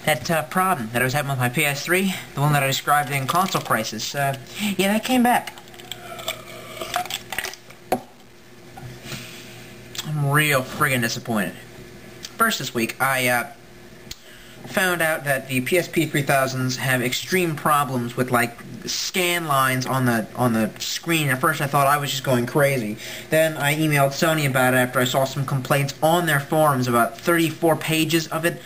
That problem that I was having with my PS3, the one that I described in Console Crisis, yeah, that came back. I'm real friggin' disappointed. First this week, I found out that the PSP 3000s have extreme problems with, like, scan lines on the screen. At first I thought I was just going crazy. Then I emailed Sony about it after I saw some complaints on their forums, about 34 pages of it.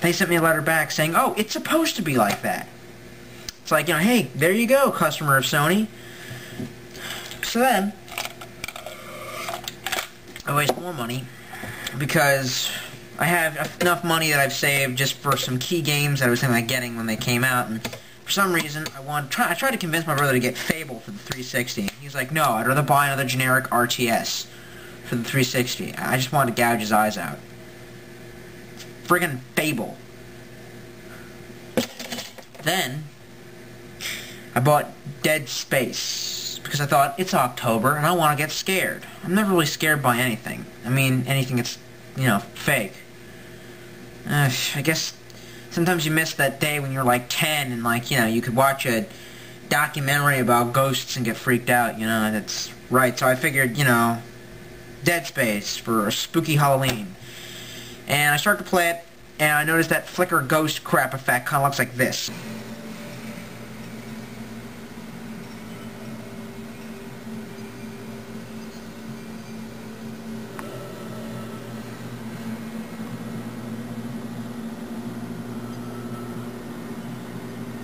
They sent me a letter back saying, oh, it's supposed to be like that. It's like, hey, there you go, customer of Sony. So then, I waste more money because I have enough money that I've saved just for some key games that I was thinking of getting when they came out, and for some reason, I tried to convince my brother to get Fable for the 360. He's like, no, I'd rather buy another generic RTS for the 360. I just wanted to gouge his eyes out. Friggin' Fable. Then, I bought Dead Space, because I thought, it's October, and I want to get scared. I'm never really scared by anything. I mean, anything that's, fake. I guess sometimes you miss that day when you're like 10, and you could watch a documentary about ghosts and get freaked out, that's right. So I figured, Dead Space for a spooky Halloween. And I start to play it, and I notice that flicker ghost crap effect kind of looks like this.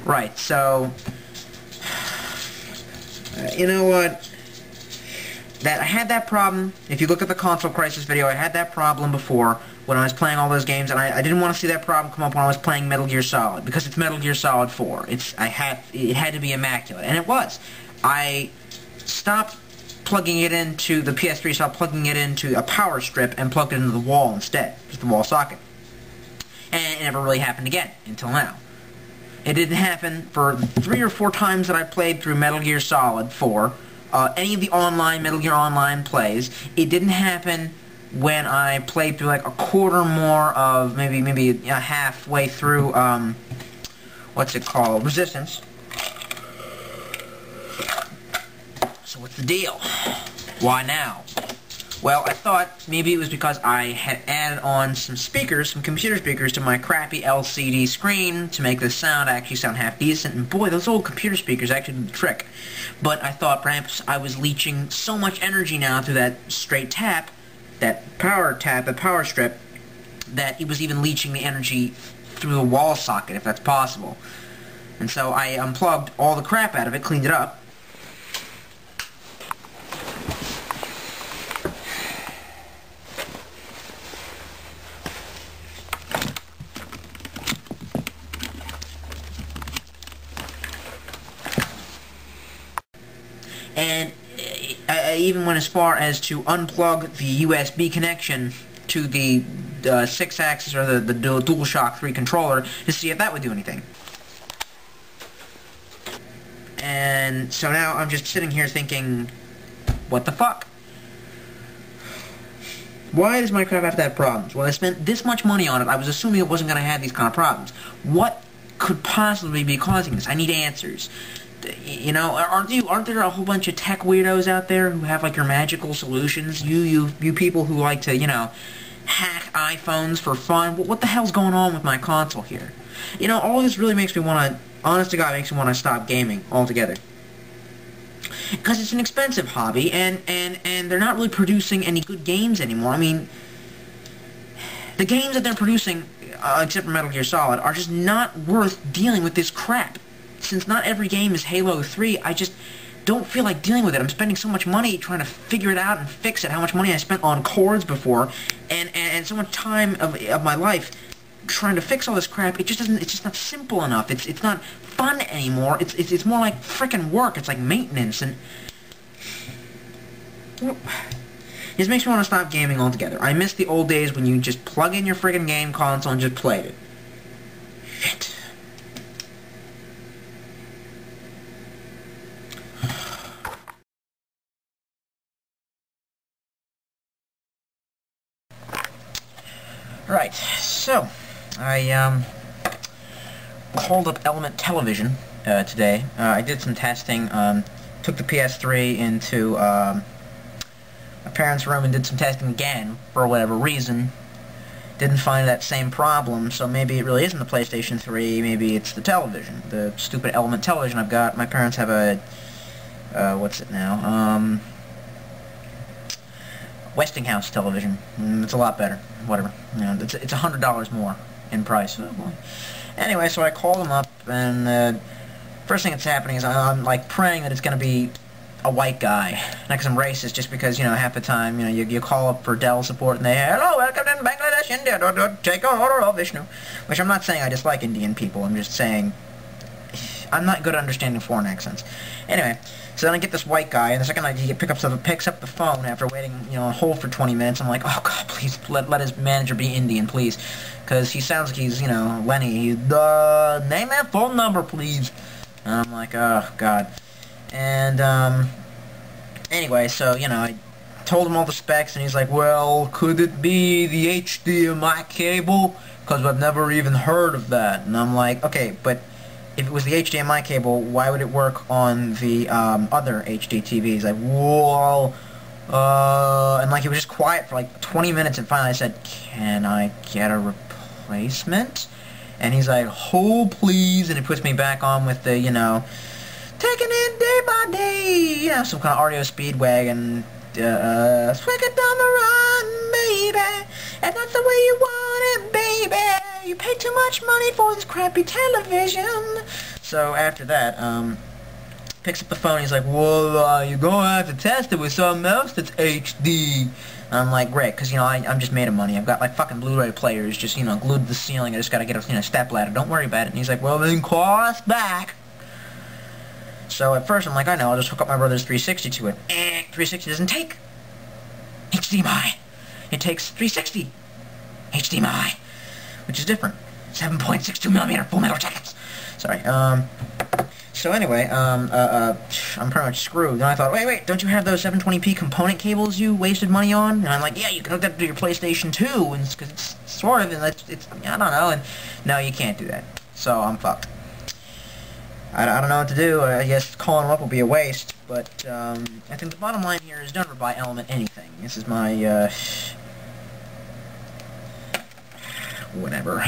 Right, so, you know what? I had that problem. If you look at the Console Crisis video, I had that problem before when I was playing all those games, and I didn't want to see that problem come up when I was playing Metal Gear Solid, because it's Metal Gear Solid 4. It had to be immaculate, and it was. I stopped plugging it into the PS3, stopped plugging it into a power strip, and plugged it into the wall instead, just the wall socket. And it never really happened again until now. It didn't happen for 3 or 4 times that I played through Metal Gear Solid 4. Any of the online Metal Gear Online plays. It didn't happen when I played through like a quarter more of maybe halfway through what's it called? Resistance. So what's the deal? Why now? Well, I thought maybe it was because I had added on some speakers, some computer speakers, to my crappy LCD screen to make the sound actually sound half decent, and boy, those old computer speakers actually did the trick. But I thought perhaps I was leaching so much energy now through that straight tap, the power strip, that it was even leaching the energy through the wall socket, if that's possible. And so I unplugged all the crap out of it, cleaned it up, and I even went as far as to unplug the USB connection to the 6-axis or the DualShock 3 controller to see if that would do anything. And so now I'm just sitting here thinking, what the fuck? Why does Minecraft have to have problems? Well, I spent this much money on it, I was assuming it wasn't going to have these kind of problems. What could possibly be causing this? I need answers. Aren't there a whole bunch of tech weirdos out there who have like your magical solutions? You people who like to, hack iPhones for fun. What the hell's going on with my console here? All this really makes me want to, honest to God, makes me want to stop gaming altogether. Because it's an expensive hobby, and they're not really producing any good games anymore. I mean, the games that they're producing, except for Metal Gear Solid, are just not worth dealing with this crap. Since not every game is Halo 3, I just don't feel like dealing with it. I'm spending so much money trying to figure it out and fix it. How much money I spent on cords before, and so much time of my life trying to fix all this crap. It's just not simple enough. It's not fun anymore. It's more like frickin' work. It's like maintenance, and it just makes me want to stop gaming altogether. I miss the old days when you just plug in your friggin' game console and just played it. Shit. Right, so, I called up Element Television today. I did some testing. Took the PS3 into my parents' room and did some testing again for whatever reason. Didn't find that same problem, so maybe it really isn't the PlayStation 3. Maybe it's the television, the stupid Element Television I've got. My parents have a what's it now? Westinghouse television. It's a lot better. Whatever. You know, it's $100 more in price. Oh boy. Anyway, so I called them up, and first thing that's happening is I'm like praying that it's going to be a white guy. Not because I'm racist, just because, you know, half the time, you know, you call up for Dell support and they, hello, welcome to Bangladesh, India, take order of Vishnu. Which I'm not saying I dislike Indian people, I'm just saying I'm not good at understanding foreign accents. Anyway, so then I get this white guy, and the second he picks up the phone after waiting, you know, on hold for 20 minutes. I'm like, oh god, please let his manager be Indian, please, because he sounds like he's, you know, Lenny. He's name that phone number, please. And I'm like, oh god. And anyway, so you know, I told him all the specs, and he's like, well, could it be the HDMI cable? Because I've never even heard of that. And I'm like, okay, but if it was the HDMI cable, why would it work on the other HD TVs? Like, whoa, and like he was just quiet for like 20 minutes, and finally I said, can I get a replacement? And he's like, oh please, and he puts me back on with the, you know, taking it day by day, you know, some kind of REO Speedwagon, swing it down the run, baby, and that's the way you want it, baby. You pay too much money for this crappy television. So after that, picks up the phone. He's like, well, you're gonna have to test it with something else that's HD. And I'm like, great, because, you know, I'm just made of money. I've got like fucking Blu-ray players just, you know, glued to the ceiling. I just gotta get a, you know, step ladder. Don't worry about it. And he's like, well, then call us back. So at first I'm like, I know, I'll just hook up my brother's 360 to it. 360 doesn't take HDMI. It takes 360 HDMI, which is different. 7.62mm full metal jackets. Sorry. So anyway, I'm pretty much screwed. And I thought, wait, don't you have those 720p component cables you wasted money on? And I'm like, yeah, you can hook that to your PlayStation 2, and because it's sort of, and it's I don't know, and no, you can't do that. So I'm fucked. I don't know what to do. I guess calling them up will be a waste, but I think the bottom line here is never buy Element anything. This is my, whatever.